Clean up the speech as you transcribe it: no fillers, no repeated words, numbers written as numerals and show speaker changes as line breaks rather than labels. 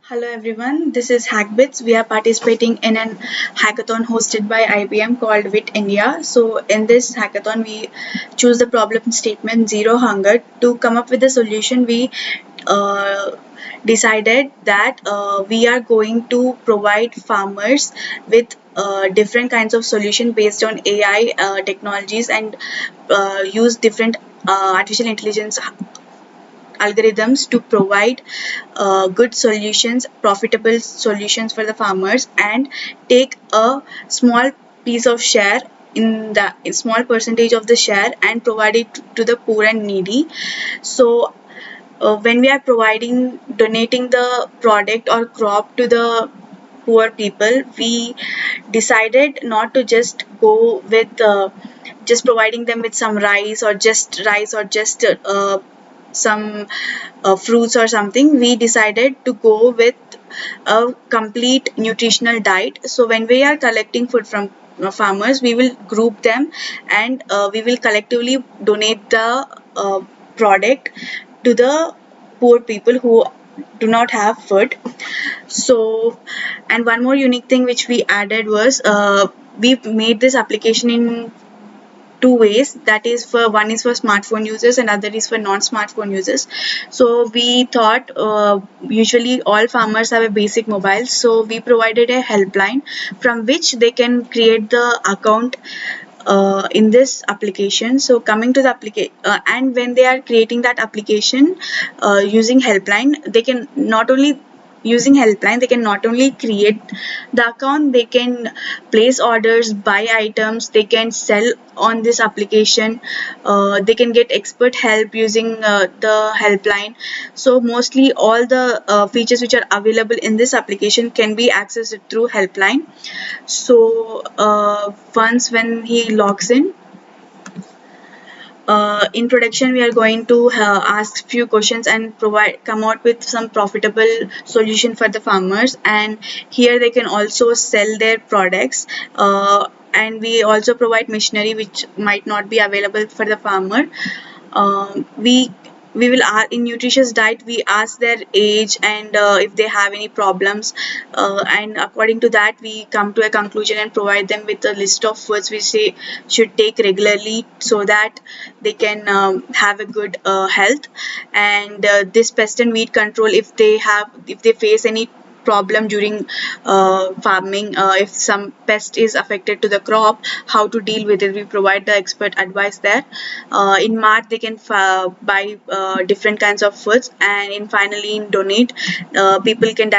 Hello everyone, this is Hackbits. We are participating in an hackathon hosted by IBM called WIT India. So, in this hackathon, we choose the problem statement zero hunger. To come up with a solution, we uh, decided that we are going to provide farmers with different kinds of solution based on AI technologies and use different artificial intelligence algorithms to provide good solutions, profitable solutions for the farmers, and take a small piece of share in the a small percentage of the share and provide it to the poor and needy. So when we are donating the product or crop to the poor people, we decided not to just go with just providing them with some rice or just some fruits or something. We decided to go with a complete nutritional diet. So when we are collecting food from farmers, we will group them and we will collectively donate the product to the poor people who do not have food. So, and one more unique thing which we added was we made this application in two ways. That is, for one is for smartphone users and other is for non-smartphone users. So we thought usually all farmers have a basic mobile, so we provided a helpline from which they can create the account in this application. So coming to the application, and when they are creating that application using helpline, they can not only create the account, they can place orders, buy items, they can sell on this application, they can get expert help using the helpline. So mostly all the features which are available in this application can be accessed through helpline. So once when he logs in production, we are going to ask few questions and provide come out with some profitable solution for the farmers, and here they can also sell their products. And we also provide machinery which might not be available for the farmer. We will in nutritious diet we ask their age and if they have any problems, and according to that we come to a conclusion and provide them with a list of foods which they should take regularly so that they can have a good health. And this pest and weed control, if they face any problem during farming, if some pest is affected to the crop, how to deal with it, we provide the expert advice there. In mart they can buy different kinds of foods, and in finally in donate, people can